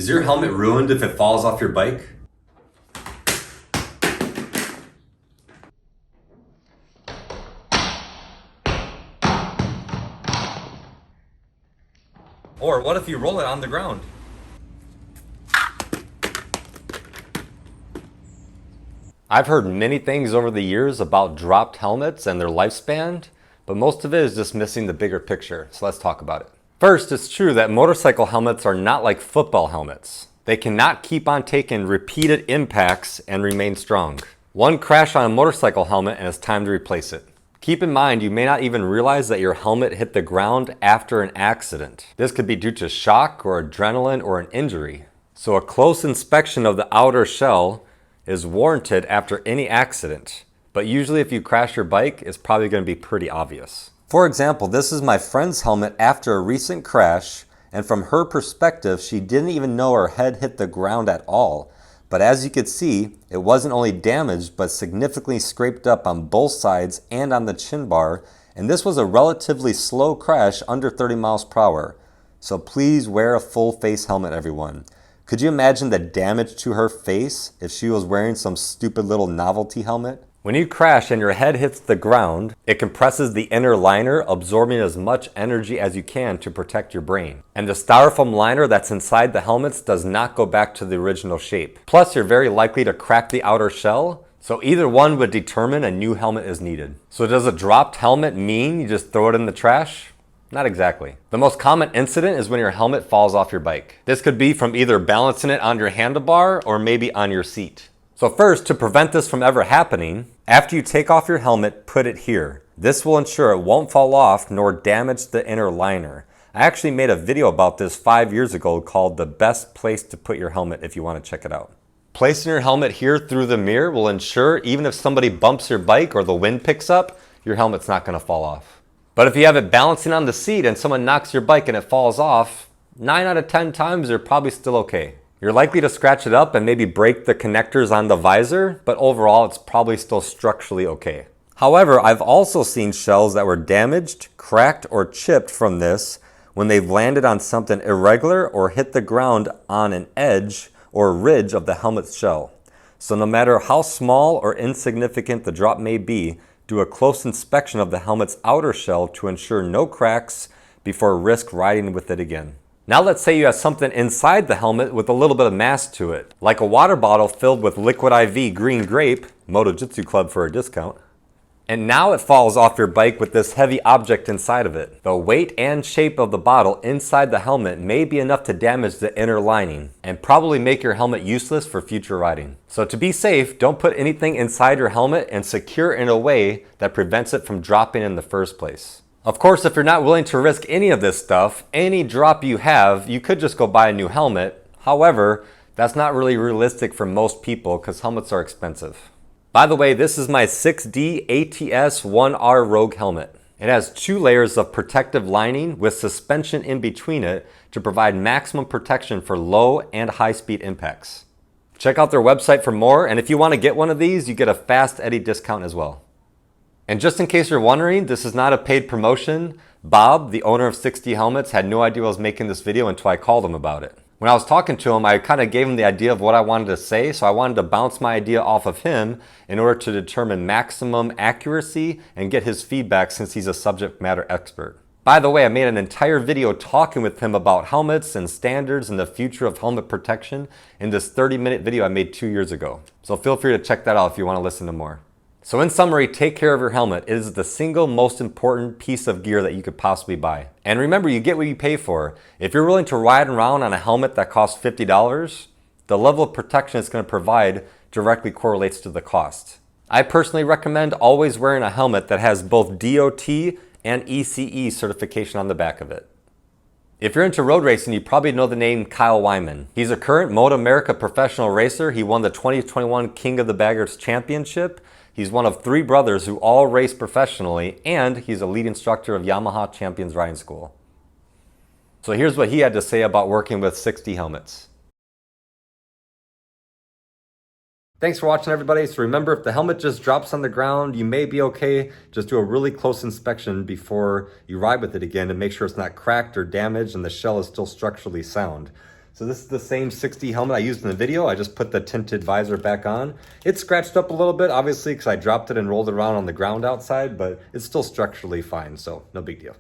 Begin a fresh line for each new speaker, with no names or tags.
Is your helmet ruined if it falls off your bike? Or what if you roll it on the ground? I've heard many things over the years about dropped helmets and their lifespan, but most of it is just missing the bigger picture, so let's talk about it. First, it's true that motorcycle helmets are not like football helmets. They cannot keep on taking repeated impacts and remain strong. One crash on a motorcycle helmet and it's time to replace it. Keep in mind, you may not even realize that your helmet hit the ground after an accident. This could be due to shock or adrenaline or an injury. So a close inspection of the outer shell is warranted after any accident. But usually if you crash your bike, it's probably going to be pretty obvious. For example, this is my friend's helmet after a recent crash, and from her perspective, she didn't even know her head hit the ground at all. But as you could see, it wasn't only damaged, but significantly scraped up on both sides and on the chin bar, and this was a relatively slow crash under 30 miles per hour. So please wear a full face helmet, everyone. Could you imagine the damage to her face if she was wearing some stupid little novelty helmet? When you crash and your head hits the ground, it compresses the inner liner, absorbing as much energy as you can to protect your brain. And the styrofoam liner that's inside the helmets does not go back to the original shape. Plus, you're very likely to crack the outer shell, so either one would determine a new helmet is needed. So does a dropped helmet mean you just throw it in the trash? Not exactly. The most common incident is when your helmet falls off your bike. This could be from either balancing it on your handlebar or maybe on your seat. So first, to prevent this from ever happening, after you take off your helmet, put it here. This will ensure it won't fall off nor damage the inner liner. I actually made a video about this 5 years ago called The Best Place to Put Your Helmet if you want to check it out. Placing your helmet here through the mirror will ensure even if somebody bumps your bike or the wind picks up, your helmet's not going to fall off. But if you have it balancing on the seat and someone knocks your bike and it falls off, 9 out of 10 times you're probably still okay. You're likely to scratch it up and maybe break the connectors on the visor, but overall it's probably still structurally okay. However, I've also seen shells that were damaged, cracked, or chipped from this when they've landed on something irregular or hit the ground on an edge or ridge of the helmet's shell. So no matter how small or insignificant the drop may be, do a close inspection of the helmet's outer shell to ensure no cracks before risk riding with it again. Now let's say you have something inside the helmet with a little bit of mass to it, like a water bottle filled with liquid IV green grape, MotoJitsu Club for a discount. And now it falls off your bike with this heavy object inside of it. The weight and shape of the bottle inside the helmet may be enough to damage the inner lining and probably make your helmet useless for future riding. So to be safe, don't put anything inside your helmet and secure it in a way that prevents it from dropping in the first place. Of course, if you're not willing to risk any of this stuff, any drop you have, you could just go buy a new helmet. However, that's not really realistic for most people because helmets are expensive. By the way, this is my 6D ATS 1R Rogue helmet. It has 2 layers of protective lining with suspension in between it to provide maximum protection for low and high speed impacts. Check out their website for more, and if you want to get one of these, you get a Fast Eddie discount as well. And just in case you're wondering, this is not a paid promotion. Bob, the owner of 6D Helmets, had no idea I was making this video until I called him about it. When I was talking to him, I kind of gave him the idea of what I wanted to say, so I wanted to bounce my idea off of him in order to determine maximum accuracy and get his feedback since he's a subject matter expert. By the way, I made an entire video talking with him about helmets and standards and the future of helmet protection in this 30-minute video I made 2 years ago. So feel free to check that out if you want to listen to more. So in summary, take care of your helmet. It is the single most important piece of gear that you could possibly buy. And remember, you get what you pay for. If you're willing to ride around on a helmet that costs $50, the level of protection it's going to provide directly correlates to the cost. I personally recommend always wearing a helmet that has both DOT and ECE certification on the back of it. If you're into road racing, you probably know the name Kyle Wyman. He's a current Moto America professional racer. He won the 2021 King of the Baggers Championship. He's one of 3 brothers who all race professionally, and he's a lead instructor of Yamaha Champions Riding School. So here's what he had to say about working with 6D helmets. Thanks for watching, everybody. So remember, if the helmet just drops on the ground, you may be okay. Just do a really close inspection before you ride with it again to make sure it's not cracked or damaged and the shell is still structurally sound. So this is the same 60 helmet I used in the video. I just put the tinted visor back on. It's scratched up a little bit, obviously, because I dropped it and rolled it around on the ground outside, but it's still structurally fine, so no big deal.